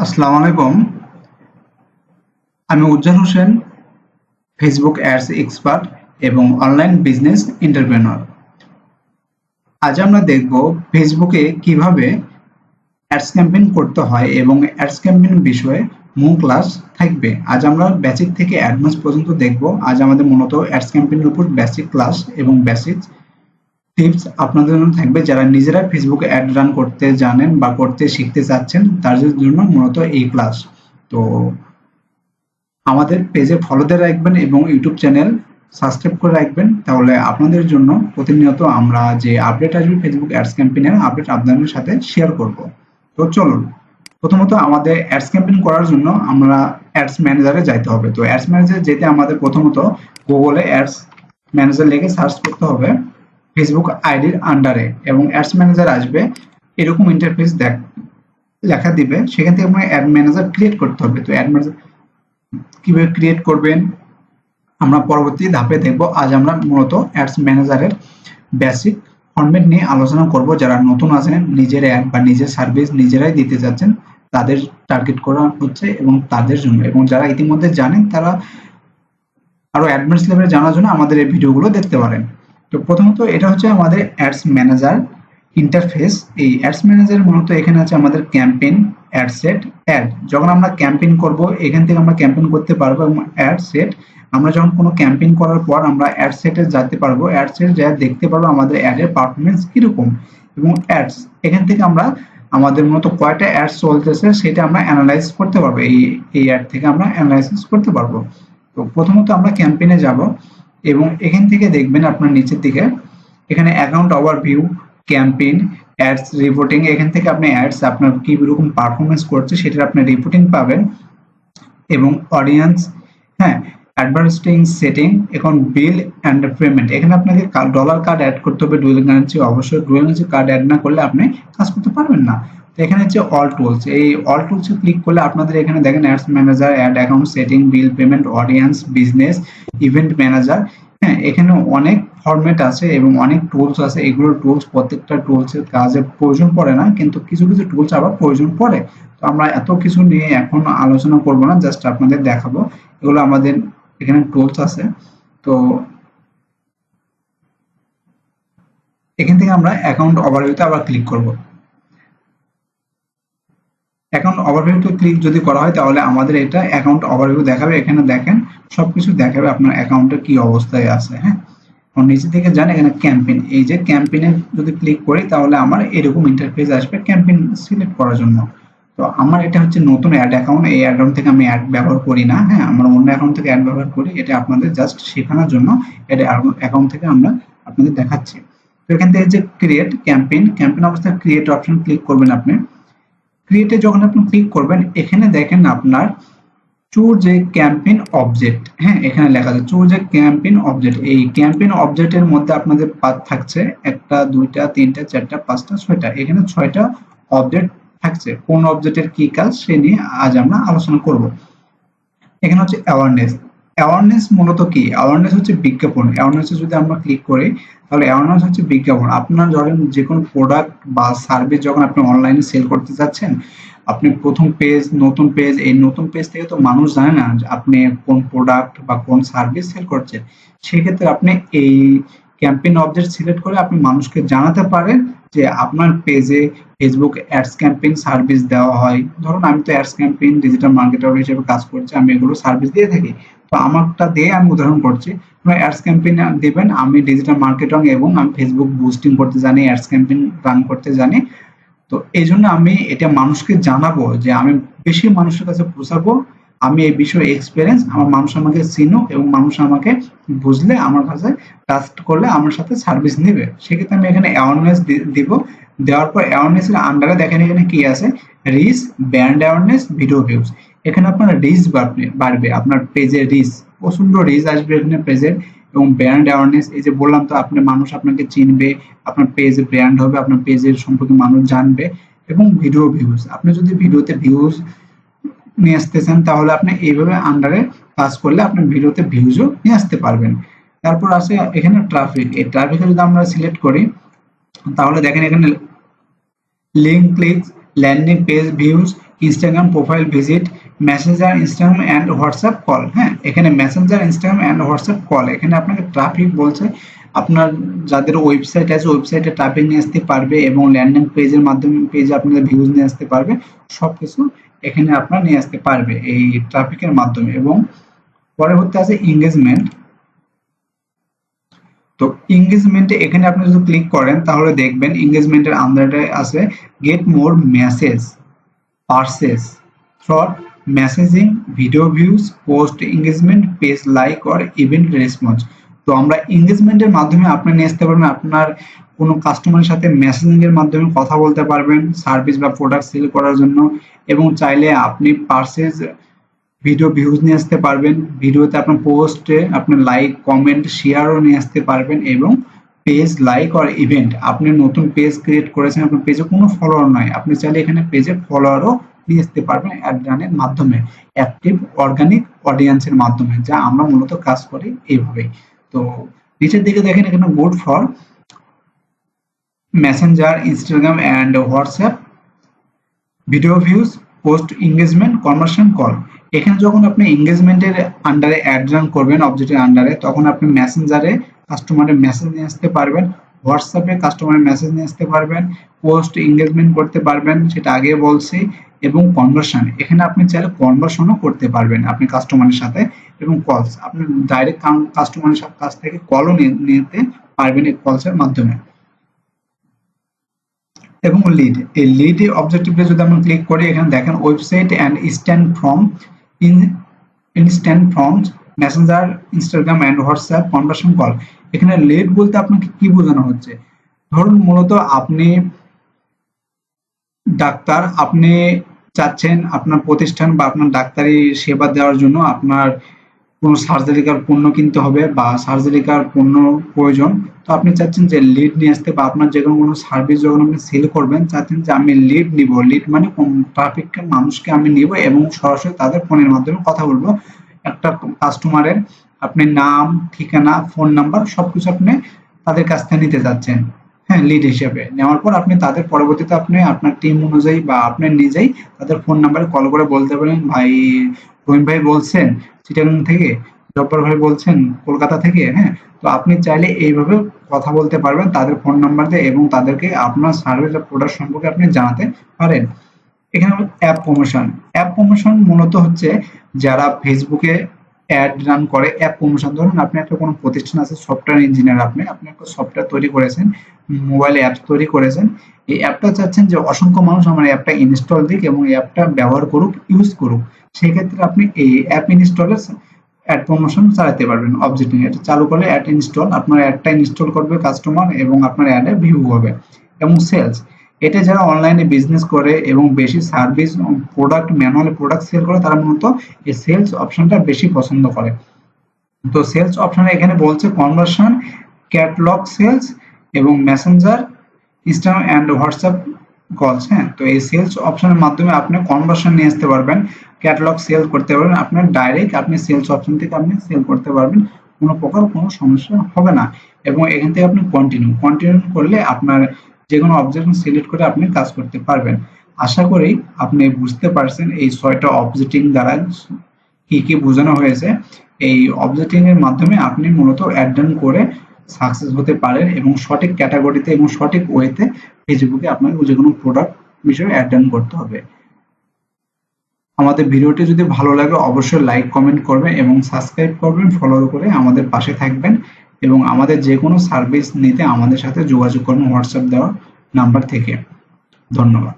আসসালামু আলাইকুম। আমি উজ্জ্বল হোসেন, ফেসবুক অ্যাডস এক্সপার্ট এবং অনলাইন বিজনেস এন্টারপ্রেনর। আজ আমরা দেখব ফেসবুকে কিভাবে অ্যাডস ক্যাম্পেইন করতে হয় এবং অ্যাডস ক্যাম্পেইন বিষয়ে মূল ক্লাস থাকবে। আজ আমরা বেসিক থেকে অ্যাডভান্স পর্যন্ত দেখব। আজ আমাদের মূলত অ্যাডস ক্যাম্পেইনের উপর বেসিক ক্লাস এবং বেসিক টিপস আপনাদের জন্য থাকবে যারা নিজেরা ফেসবুকে অ্যাড রান করতে জানেন বা করতে শিখতে চাচ্ছেন তাদের জন্য মূলত এই ক্লাস। তো আমাদের পেজে ফলো দিয়ে রাখবেন এবং ইউটিউব চ্যানেল সাবস্ক্রাইব করে রাখবেন, তাহলে আপনাদের জন্য প্রতিনিয়ত আমরা যে আপডেট আসবে ফেসবুক অ্যাডস ক্যাম্পেইনের আপডেট আপনাদের সাথে শেয়ার করব। তো চলুন, প্রথমত আমাদের অ্যাডস ক্যাম্পেইন করার জন্য আমরা অ্যাডস ম্যানেজারে যাইতে হবে। তো অ্যাডস ম্যানেজারে যেতে আমাদের প্রথমত গুগলে অ্যাডস ম্যানেজার লিখে সার্চ করতে হবে ফেসবুক আইডির আন্ডারে, এবং অ্যাডস ম্যানেজার আসবে এরকম ইন্টারফেস লেখা দিবে। সেখান থেকে আপনার অ্যাড ম্যানেজার ক্রিয়েট করতে হবে। তো অ্যাড ম্যানেজার কিভাবে ক্রিয়েট করবেন আমরা পরবর্তী ধাপে দেখব। আজ আমরা মূলত অ্যাডস ম্যানেজারের বেসিক ফরম্যাট নিয়ে আলোচনা করব। যারা নতুন আছেন, নিজের অ্যাড বা নিজের সার্ভিস নিজেরাই দিতে যাচ্ছেন, তাদের টার্গেট করা হচ্ছে এবং তাদের জন্য, এবং যারা ইতিমধ্যে জানেন তারা আরো অ্যাডভান্স লেভেলে জানার জন্য আমাদের এই ভিডিওগুলো দেখতে পারেন। তো প্রথমত এটা হচ্ছে আমাদের অ্যাডস ম্যানেজার ইন্টারফেস। এই অ্যাডস ম্যানেজার মূলত এখানে আছে আমাদের ক্যাম্পেইন, অ্যাড সেট, অ্যাড। যখন আমরা ক্যাম্পেইন করব এখান থেকে আমরা ক্যাম্পেইন করতে পারবো, এবং অ্যাড সেট আমরা যখন কোনো ক্যাম্পেইন করার পর আমরা অ্যাড সেটে যেতে পারবো। অ্যাড সেট যা দেখতে পারবো আমাদের অ্যাডের পারফরমেন্স কিরকম, এবং অ্যাডস এখান থেকে আমরা আমাদের মূলত কয়টা অ্যাডস চলতেছে সেটা আমরা অ্যানালাইজ করতে পারবো। এই অ্যাড থেকে আমরা অ্যানালাইসিস করতে পারবো। তো প্রথমত আমরা ক্যাম্পেইনে যাব, এবং এখান থেকে দেখবেন আপনার নিচের দিকে এখানে account overview, campaign, ads reporting. এখান থেকে আপনি অ্যাডস আপনার কি রকম পারফরমেন্স করছে সেটার আপনি রিপোর্টিং পাবেন, এবং অডিয়েন্স, হ্যাঁ, অ্যাডভার্টাইজিং সেটিং, এখন বিল অ্যান্ড পেমেন্ট। এখানে আপনাকে ডলার কার্ড অ্যাড করতে হবে, ডুয়েল কারেন্সি। অবশ্যই ডুয়েল কারেন্সি কার্ড অ্যাড না করলে আপনি কাজ করতে পারবেন না। তো এখানে হচ্ছে অল টুলস। এই অল টুলসে ক্লিক করলে আপনাদের এখানে দেখেন ads manager, ad account setting, bill payment, audience, business, event manager. হ্যাঁ, এখানে অনেক ফরম্যাট আছে এবং অনেক টুলস আছে। এগুলোর টুলস প্রত্যেকটা টুলসের কাজে প্রয়োজন পড়ে না, কিন্তু কিছু কিছু টুলস আবার প্রয়োজন পড়ে। তো আমরা এত কিছু নিয়ে এখন আলোচনা করব না, জাস্ট আপনাদের দেখাবো এগুলো আমাদের এখানে টুলস আছে। তো এখান থেকে আমরা অ্যাকাউন্ট ওভারভিউতে আবার ক্লিক করব। অ্যাকাউন্ট ওভারভিউতে ক্লিক যদি করা হয় তাহলে আমাদের এটা অ্যাকাউন্ট ওভারভিউ দেখাবে। এখানে দেখেন সবকিছু দেখাবে আপনার অ্যাকাউন্টের কি অবস্থায় আছে। হ্যাঁ, নিচে থেকে যান, এখানে ক্যাম্পেইন, এই যে ক্যাম্পেইনে যদি ক্লিক করি তাহলে আমার এরকম ইন্টারফেস আসবে ক্যাম্পেইন সিলেক্ট করার জন্য। তো আমার এটা হচ্ছে নতুন অ্যাড অ্যাকাউন্ট। এই অ্যাকাউন্ট থেকে আমি অ্যাড ব্যবহার করি না। হ্যাঁ, আমরা অন্য অ্যাকাউন্ট থেকে অ্যাড ব্যবহার করি। এটা আপনাদের জাস্ট শেখানোর জন্য এটা অ্যাকাউন্ট থেকে আমরা আপনাদের দেখাচ্ছি। তো এখান থেকে যে ক্রিয়েট ক্যাম্পেইন, ক্যাম্পেইন অবস্থায় ক্রিয়েট অপশন ক্লিক করবেন। আপনি ক্রিয়েটে যখন আপনি ক্লিক করবেন এখানে দেখেন আপনার চুজ এ ক্যাম্পেইন অবজেক্ট। হ্যাঁ, এখানে লেখা আছে চুজ এ ক্যাম্পেইন অবজেক্ট। এই ক্যাম্পেইন অবজেক্টের মধ্যে আপনাদের পাথ থাকছে একটা, দুইটা, তিনটা, চারটা, পাঁচটা, ছয়টা। এখানে ছয়টা অবজেক্ট থাকছে। কোন অবজেক্টের কি কাজ সে নিয়ে আজ আমরা আলোচনা করব। এখানে হচ্ছে অ্যাওয়ারনেস। অ্যাওয়ারনেস মূলত কি? অ্যাওয়ারনেস হচ্ছে বিজ্ঞাপন। অ্যাওয়ারনেসে যদি আমরা ক্লিক করি তাহলে অ্যাওয়ারনেস হচ্ছে বিজ্ঞাপন। আপনার ধরেন যে কোনো প্রোডাক্ট বা সার্ভিস যখন আপনি অনলাইনে সেল করতে যাচ্ছেন, আপনি প্রথম পেজ, নতুন পেজ, এই নতুন পেজ থেকে তো মানুষ জানে না যে আপনি কোন প্রোডাক্ট বা কোন সার্ভিস সেল করছেন। সেক্ষেত্রে আপনি এই ক্যাম্পেইন অবজেক্ট সিলেক্ট করে আপনি মানুষকে জানাতে পারেন যে আপনার পেজে ফেসবুক অ্যাডস ক্যাম্পেইন সার্ভিস দেওয়া হয়। ধরুন আমি তো অ্যাডস ক্যাম্পেইন ডিজিটাল মার্কেটার হিসেবে কাজ করছি, আমি এগুলো সার্ভিস দিয়ে থাকি। তো আমারটা দিয়ে আমি উদাহরণ করছি। অ্যাডস ক্যাম্পেইন দিবেন, আমি ডিজিটাল মার্কেটিং এবং আমি ফেসবুক বুস্টিং করতে জানি, অ্যাডস ক্যাম্পেইন রান করতে জানি। তো এই জন্য আমি এটা মানুষকে জানাবো যে আমি বেশি মানুষের কাছে পৌঁছাবো, আমি এই বিষয়ে এক্সপিরিয়েন্স, আমার মানুষ আমাকে চিনুক এবং মানুষ আমাকে বুঝলে আমার কাছে ট্রাস্ট করলে আমার সাথে সার্ভিস নেবে। সেক্ষেত্রে আমি এখানে অ্যাওয়ারনেস দিব। দেওয়ার পর অ্যাওয়ারনেসের আন্ডারে দেখেন এখানে কি আছে, reach, brand awareness, video views. এখানে আপনার রিচ বাড়বে, আপনার পেজের রিচ, প্রচন্ড রিচ আসবে এখানে পেজের। এবং ব্র্যান্ড অ্যাওয়ারনেস, এই যে বললাম তো আপনি মানুষ আপনাকে চিনবে, আপনার পেজে ব্র্যান্ড হবে, আপনার পেজের সম্পর্কে মানুষ জানবে। এবং ভিডিও ভিউজ, আপনি যদি ভিডিওতে ভিউজ নিয়ে আসতে চান তাহলে আপনি এইভাবে আন্ডারে কাজ করলে আপনি ভিডিওতে ভিউজও নিয়ে আসতে পারবেন। তারপর আছে এখানে ট্রাফিক। এই ট্রাফিকে যদি আমরা সিলেক্ট করি তাহলে দেখেন এখানে link click, landing page views, Instagram profile visit, Messenger, Instagram and WhatsApp call. হ্যাঁ, এখানে Messenger, Instagram and WhatsApp call, এখানে আপনাকে ট্রাফিক বলছে। আপনার যাদের ওয়েবসাইট আছে ওয়েবসাইটে ট্রাফিক নিয়ে আসতে পারবে এবং ল্যান্ডিং পেজের মাধ্যমে পেজে আপনাদের ভিউজ নিয়ে আসতে পারবে, সবকিছু এখানে আপনার নিয়ে আসতে পারবে এই ট্রাফিকের মাধ্যমে। এবং পরবর্তী আছে এঙ্গেজমেন্ট। তো এঙ্গেজমেন্টে এখানে আপনি যদি ক্লিক করেন তাহলে দেখবেন এঙ্গেজমেন্টের আন্ডারে আছে get more message, purchase, through, messaging, video views, post engagement, page like or event response. তো আমরা এঙ্গেজমেন্টের মাধ্যমে আপনি নিয়ে আসতে পারবেন আপনার কোনো কাস্টমারের সাথে মেসেজিং এর মাধ্যমে কথা বলতে পারবেন সার্ভিস বা প্রোডাক্ট সেল করার জন্য, এবং চাইলে আপনি পারচেজ ভিডিও ভিউজ নিয়ে আসতে পারবেন, ভিডিওতে আপনার পোস্টে আপনি লাইক কমেন্ট শেয়ারও নিয়ে আসতে পারবেন, এবং পেজ লাইক অর ইভেন্ট, আপনি নতুন পেজ ক্রিয়েট করেছেন, আপনার পেজে কোনো ফলোয়ার নয়, আপনি চাইলে এখানে পেজে ফলোয়ারও নিয়ে আসতে পারবেন অ্যাড রানের মাধ্যমে, অ্যাক্টিভ অর্গানিক অডিয়েন্সের মাধ্যমে, যা আমরা মূলত কাজ করি এইভাবেই। তো নিচের দিকে দেখেন এখানে good for Messenger, Instagram and WhatsApp, video views, post engagement, conversion call. এখানে যখন আপনি এঙ্গেজমেন্টের আন্ডারে অ্যাড রান করবেন অবজেক্টের আন্ডারে, তখন আপনি মেসেঞ্জারে কাস্টমারের মেসেজ নিয়ে আসতে পারবেন, হোয়াটসঅ্যাপে কাস্টমারের মেসেজ নিয়ে আসতে পারবেন, পোস্ট এঙ্গেজমেন্ট করতে পারবেন, সেটা আগে বলছি, এবং কনভার্সন, এখানে আপনি চাইলে কনভার্সনও করতে পারবেন আপনি কাস্টমারের সাথে, এবং কলস আপনি ডাইরেক্ট কাস্টমারের কাছ থেকে কলও নিতে পারবেন এই কলসের মাধ্যমে। এবং লিড, এই লিড অবজেক্টিভে যদি আমরা ক্লিক করি, এখানে দেখেন website and instant forms, Messenger, Instagram and WhatsApp, conversion call. এখানে লিড বলতে আপনাকে কি বোঝানো হচ্ছে? ধরুন মূলত আপনি ডাক্তার, আপনি চাচ্ছেন আপনার প্রতিষ্ঠান বা আপনার ডাক্তারি সেবা দেওয়ার জন্য আপনার কোনো সার্জারিকার পণ্য কিনতে হবে বা সার্জারিকার পণ্য প্রয়োজন, তো আপনি চাচ্ছেন যে লিড নিয়ে আসতে, বা আপনার যে কোনো সার্ভিস যখন আপনি সেল করবেন চাচ্ছেন যে আমি লিড নিব, লিড মানে ট্রাফিককে মানুষকে আমি নিব এবং সরাসরি তাদের ফোনের মাধ্যমে কথা বলবো। একটা কাস্টমারের আপনি নাম, ঠিকানা, ফোন নাম্বার সবকিছু আপনি তাদের কাছ থেকে নিতে চাচ্ছেন, হ্যাঁ, লিড হিসেবে নেওয়ার পর আপনি তাদের পরবর্তীতে আপনি আপনার টিম অনুযায়ী বা আপনি নিজেই তাদের ফোন নাম্বারে কল করে বলতে পারেন, ভাই রহিম ভাই বলছেন চিটাগাং থেকে, জব্বার ভাই বলছেন কলকাতা থেকে, হ্যাঁ, তো আপনি চাইলে এইভাবে কথা বলতে পারবেন তাদের ফোন নাম্বার দিয়ে এবং তাদেরকে আপনার সার্ভিস বা প্রোডাক্ট সম্পর্কে আপনি জানাতে পারেন। এখানে অ্যাপ প্রমোশন, অ্যাপ প্রমোশন মূলত হচ্ছে যারা ফেসবুকে অ্যাড রান করে অ্যাপ প্রমোশন। ধরুন আপনি একটা কোনো প্রতিষ্ঠান আছে, সফটওয়্যার ইঞ্জিনিয়ার, আপনি একটা সফটওয়্যার তৈরি করেছেন, মোবাইলে অ্যাপস তৈরি করেছেন, এই অ্যাপটা চাচ্ছেন যে অসংখ্য মানুষ আমার অ্যাপটা ইনস্টল দিক এবং এই অ্যাপটা ব্যবহার করুক, ইউজ করুক, সেই ক্ষেত্রে আপনি এই অ্যাপ ইনস্টলের অ্যাড প্রমোশন চালাতে পারবেন। অবজেক্টিভ এটা চালু করলে অ্যাড ইনস্টল, আপনার অ্যাডটা ইনস্টল করবে কাস্টমার এবং আপনার অ্যাডে ভিউ হবে। এবং সেলস, এটা যারা অনলাইনে বিজনেস করে এবং বেশি service product manually product sale করে তারা মূলত এই সেলস অপশনটা বেশি পছন্দ করে। তো সেলস অপশনে এখানে বলছে কনভার্সন, ক্যাটালগ সেলস এবং মেসেঞ্জার, ইনস্টাগ্রাম অ্যান্ড হোয়াটসঅ্যাপ কলস। হ্যাঁ, তো এই সেলস অপশনের মাধ্যমে আপনি কনভার্সন নিয়ে আসতে পারবেন, ক্যাটালগ সেল করতে পারবেন, আপনার ডাইরেক্ট আপনি সেলস অপশন থেকে আপনি সেল করতে পারবেন, কোনো প্রকার কোনো সমস্যা হবে না। এবং এখান থেকে আপনি কন্টিনিউ করলে আপনার যে কোনো অবজেক্ট সিলেক্ট করে আপনি কাজ করতে পারবেন। আশা করি আপনি বুঝতে পারছেন এই 6টা অবজেক্টিং দ্বারা কি কি বোঝানো হয়েছে। এই অবজেক্টিং এর মাধ্যমে আপনি মূলত অ্যাড রান করে সাকসেস হতে পারেন এবং সঠিক ক্যাটাগরিতে এবং সঠিক ওয়েতে ফেসবুকে আপনাকে যে কোনো প্রোডাক্ট বিষয়ে অ্যাড রান করতে হবে। আমাদের ভিডিওটি যদি ভালো লাগে অবশ্যই লাইক কমেন্ট করবেন এবং সাবস্ক্রাইব করবেন, ফলো করে আমাদের পাশে থাকবেন এবং আমাদের যে কোনো সার্ভিস নিতে আমাদের সাথে যোগাযোগ করুন হোয়াটসঅ্যাপ দেওয়া নাম্বার থেকে। ধন্যবাদ।